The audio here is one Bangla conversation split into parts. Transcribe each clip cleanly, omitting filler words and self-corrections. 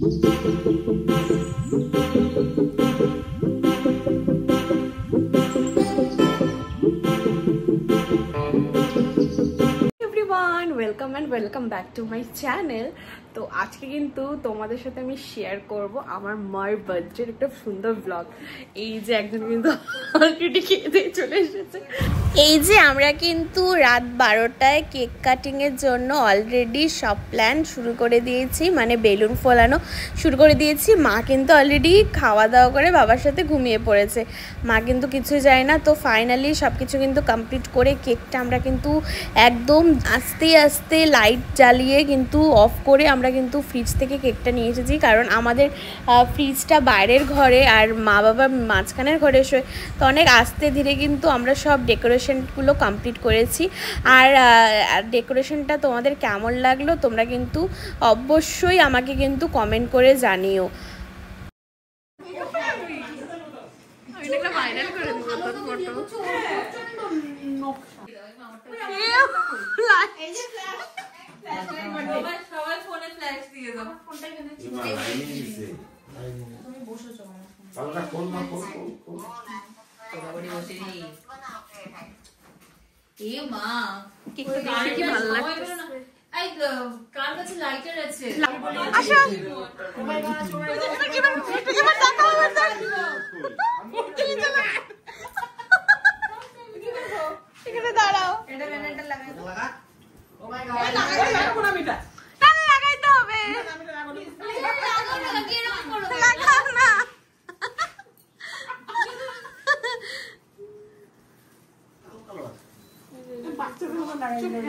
Welcome and welcome back to my channel. তো আজকে কিন্তু তোমাদের সাথে আমি শেয়ার করব আমার মায়ের বার্থডের একটা সুন্দর ব্লগ। এই যে একজন কিন্তু অলরেডি খেয়ে দিয়ে চলে এসেছে। এই যে আমরা কিন্তু রাত 12টায় কেক কাটিংয়ের জন্য অলরেডি সব প্ল্যান শুরু করে দিয়েছি, মানে বেলুন ফোলানো শুরু করে দিয়েছি। মা কিন্তু অলরেডি খাওয়া দাওয়া করে বাবার সাথে ঘুমিয়ে পড়েছে, মা কিন্তু কিছু যায় না। তো ফাইনালি সব কিছু কিন্তু কমপ্লিট করে কেকটা আমরা কিন্তু একদম আস্তে আস্তে লাইট জ্বালিয়ে কিন্তু অফ করে আমরা কিন্তু ফ্রিজ থেকে কেকটা নিয়ে এসেছি, কারণ আমাদের ফ্রিজটা বাইরের ঘরে আর মা বাবা মাঝখানের ঘরে শোয়। তো অনেক আস্তে ধীরে কিন্তু আমরা সব ডেকোরেশনগুলো কমপ্লিট করেছি। আর ডেকোরেশনটা তোমাদের কেমন লাগলো তোমরা কিন্তু অবশ্যই আমাকে কিন্তু কমেন্ট করে জানিও।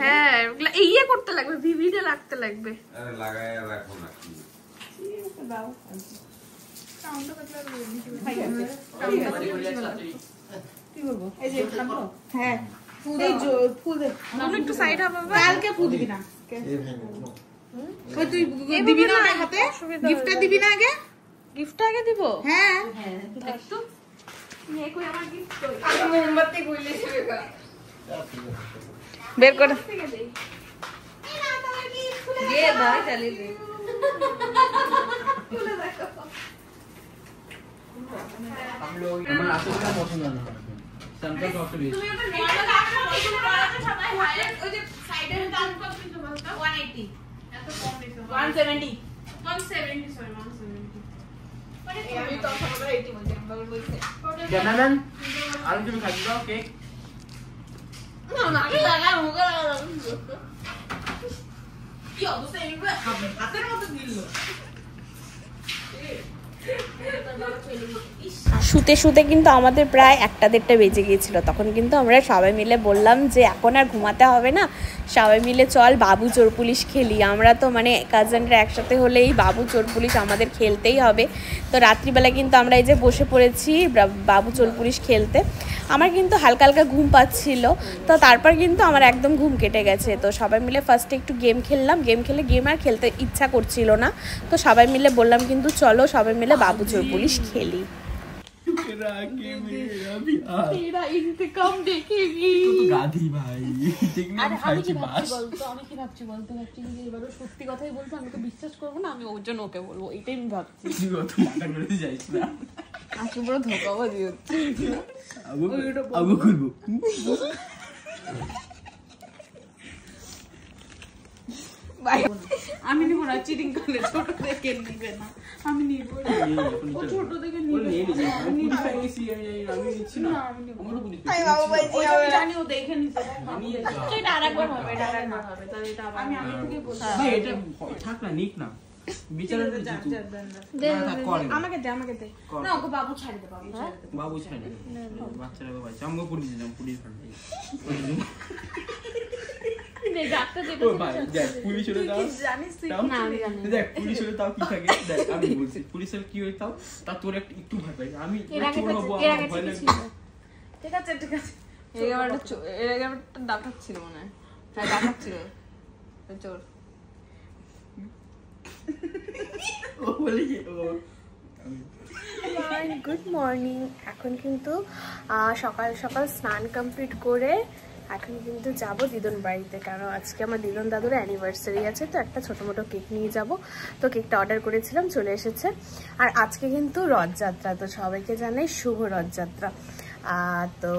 হ্যাঁ ইয়ে করতে লাগবে, ভিভিতে লাগতে লাগবে। গিফট আগে দিব। হ্যাঁ বের করে শুতে শুতে কিন্তু আমাদের প্রায় 1-1:30 বেজে গিয়েছিল। তখন কিন্তু আমরা সবাই মিলে বললাম যে এখন আর ঘুমাতে হবে না, সবাই মিলে চল বাবু চোর পুলিশ খেলি। আমরা তো মানে কাজিনরা একসাথে হলেই বাবু চোর পুলিশ আমাদের খেলতেই হবে। তো রাত্রিবেলা কিন্তু আমরা এই যে বসে পড়েছি বাবু চোর পুলিশ খেলতে। আমার কিন্তু হালকা হালকা ঘুম পাচ্ছিল, তো তারপর কিন্তু আমার একদম ঘুম কেটে গেছে। তো সবাই মিলে ফার্স্টে একটু গেম খেললাম, গেম আর খেলতে ইচ্ছা করছিল না। তো সবাই মিলে বললাম কিন্তু চলো সবাই মিলে বাবু চোর পুলিশ খেলি। সত্যি কথাই বলতো, আমি তো বিশ্বাস করবো না, আমি ওর জন্য ওকে বলবো, এটাই আমি ভাবছি। আজকে পুরো ধোকাবাজি হচ্ছে। আমি নিব না, চিটিং করলে ছোট দেখে নিবে না, আমি নিব ছোট দেখে জানি ও দেখে নিতে আমাকে দে, আমাকে দে না, ওকে বাবু ছাড়ি দে, বাবু ছাড়ি বাচ্চারা পুলিশ পুলিশের কি হয় তাও তা তোর একটু ভয় পাই আমি। ঠিক আছে ঠিক আছে, ডাকাচ্ছিল মনে হয়, হ্যাঁ ডাকাচ্ছিল চোর। Good morning. এখন কিন্তু সকাল সকাল স্নান কমপ্লিট করে এখন কিন্তু যাব দিদুন বাড়িতে, কারণ আজকে আমার দিদুন দাদুর অ্যানিভার্সারি আছে, তো একটা ছোটো মোটো কেক নিয়ে যাব। তো কেকটা অর্ডার করেছিলাম, চলে এসেছে। আর আজকে কিন্তু রথযাত্রা, তো সবাইকে জানাই শুভ রথযাত্রা। তো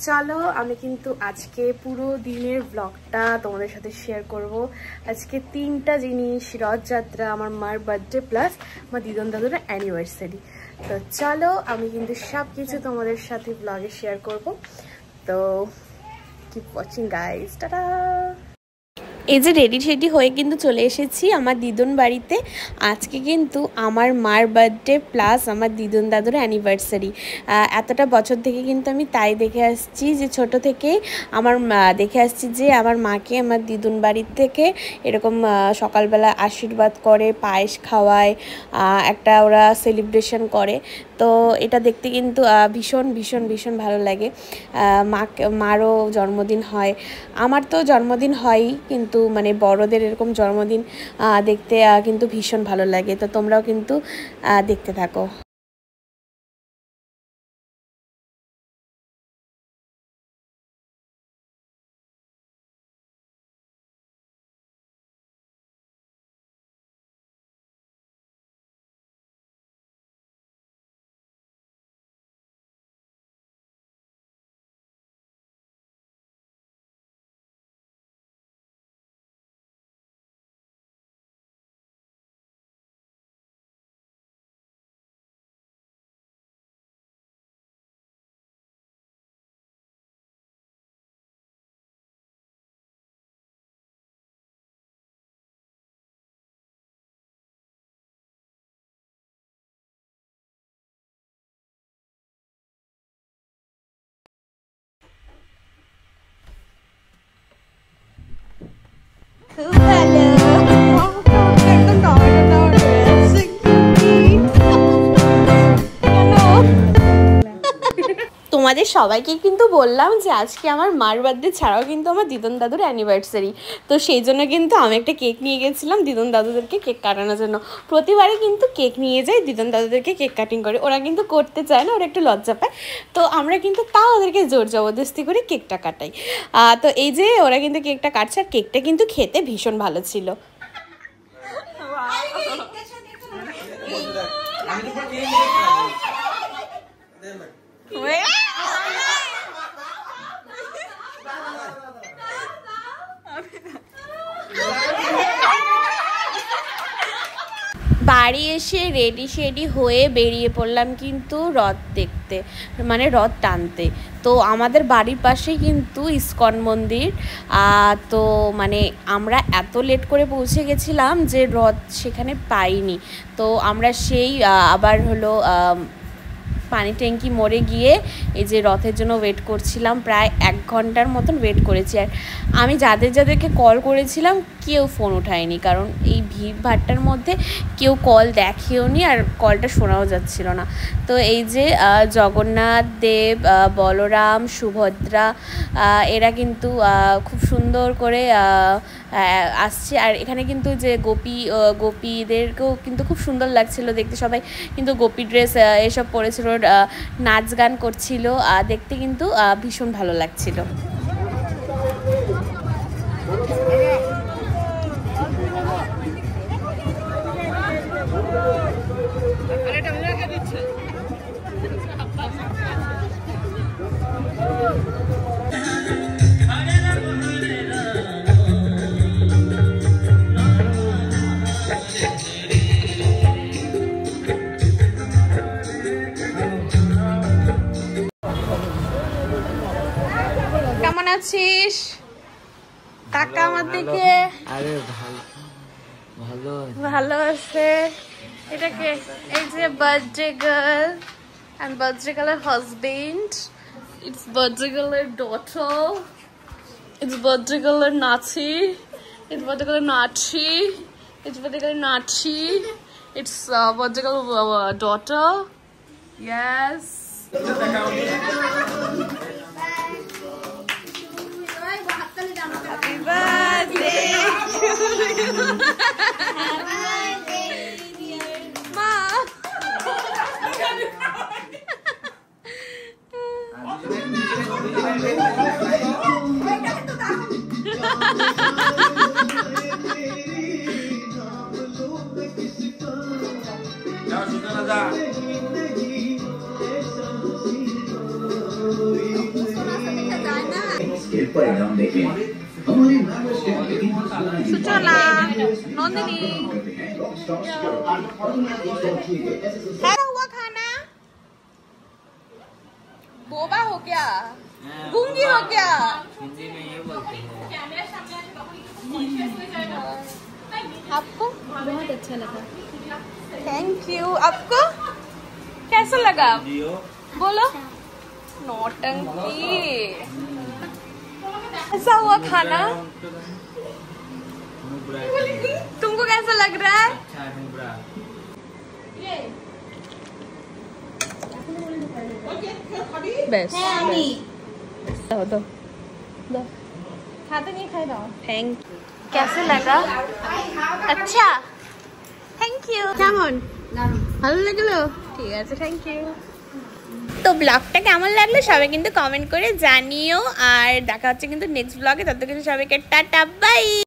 চলো আমি কিন্তু আজকে পুরো দিনের ব্লগটা তোমাদের সাথে শেয়ার করব। আজকে 3টা জিনিস, রথযাত্রা, আমার মার বার্থডে প্লাস আমার দিদুন দাদুর অ্যানিভার্সারি। তো চলো আমি কিন্তু সব কিছু তোমাদের সাথে ব্লগে শেয়ার করব। তো keep watching guys, ta-da! এই যে রেডি হয়ে কিন্তু চলে এসেছি আমার দিদুন বাড়িতে। আজকে কিন্তু আমার মার বার্থডে প্লাস আমার দিদুন দাদুর অ্যানিভার্সারি। এতটা বছর থেকে কিন্তু আমি তাই দেখে আসছি, যে ছোট থেকে আমার দেখে আসছি যে আমার মাকে আমার দিদুন বাড়ির থেকে এরকম সকালবেলা আশীর্বাদ করে, পায়েস খাওয়ায়, একটা ওরা সেলিব্রেশন করে। তো এটা দেখতে কিন্তু ভীষণ ভীষণ ভীষণ ভালো লাগে। মারও জন্মদিন হয়, আমার তো জন্মদিন হয়ই, কিন্তু মানে বড়দের এরকম জন্মদিন দেখতে কিন্তু ভীষণ ভালো লাগে। তো তোমরাও কিন্তু দেখতে থাকো। খুব ভালো। তোমাদের সবাইকে কিন্তু বললাম যে আজকে আমার মার বার্থডে ছাড়াও কিন্তু আমার দিদুন দাদুর অ্যানিভার্সারি। তো সেই জন্য কিন্তু আমি একটা কেক নিয়ে গেছিলাম দিদুন দাদুদেরকে কেক কাটানোর জন্য। প্রতিবারই কিন্তু কেক নিয়ে যাই দিদুন দাদুদেরকে কেক কাটিং করে, ওরা কিন্তু করতে চায় না, ওরা একটু লজ্জা পায়। তো আমরা কিন্তু তাও ওদেরকে জোর জবরদস্তি করে কেকটা কাটাই। তো এই যে ওরা কিন্তু কেকটা কাটছে, আর কেকটা কিন্তু খেতে ভীষণ ভালো ছিল। বাড়ি এসে রেডি হয়ে বেরিয়ে পড়লাম কিন্তু রথ দেখতে, মানে রথ টানতে। তো আমাদের বাড়ির পাশেই কিন্তু ইস্কন মন্দির। তো মানে আমরা এত লেট করে পৌঁছে গেছিলাম যে রথ সেখানে পাইনি। তো আমরা সেই আবার হলো পানি ট্যাঙ্কি মোড়ে গিয়ে এই যে রথের জন্য ওয়েট করছিলাম, প্রায় 1 ঘন্টার মতন ওয়েট করেছি। আর আমি যাদেরকে কল করেছিলাম কেউ ফোন উঠায়নি, কারণ এই ভিড় ভাট্টার মধ্যে কেউ কল দেখেও নি, আর কলটা শোনাও যাচ্ছিল না। তো এই যে জগন্নাথ দেব, বলরাম, সুভদ্রা, এরা কিন্তু খুব সুন্দর করে আসছে। আর এখানে কিন্তু যে গোপীদেরকেও কিন্তু খুব সুন্দর লাগছিল দেখতে, সবাই কিন্তু গোপী ড্রেস এসব পরেছিল, নাচ গান করছিল, দেখতে কিন্তু ভীষণ ভালো লাগছিল। কেমন আছিস? টাকা আমার দিকে। আরে ভালো ভালো আছে। এটাকে এই যে birthday girl and birthday girl husband, it's birthday girl daughter, it's birthday girl Nachi, it's birthday girl Nachi, it's birthday girl Nachi, it's birthday girl daughter. Yes. Happy birthday to you. Ma. सूचना नंदिनी हुआ खाना बोबा हो क्या गूंगी हो क्या हिंदी में ये बोलते हैं। आपको बहुत अच्छा लगा। Thank you. आपको कैसा लगा बोलो नौटंकी ऐसा हुआ खाना तुमको कैसा लग रहा है बेस्ट दो खाते नहीं खाए दाओ। थैंक कैसे लगा अच्छा থ্যাংক ইউ কেমন ভালো লাগলো ঠিক আছে থ্যাংক ইউ তো ব্লগটা কেমন লাগলো সবাই কিন্তু কমেন্ট করে জানিও আর দেখা হচ্ছে কিন্তু নেক্সট ব্লগে ততক্ষণ সবাইকে টাটা বাই।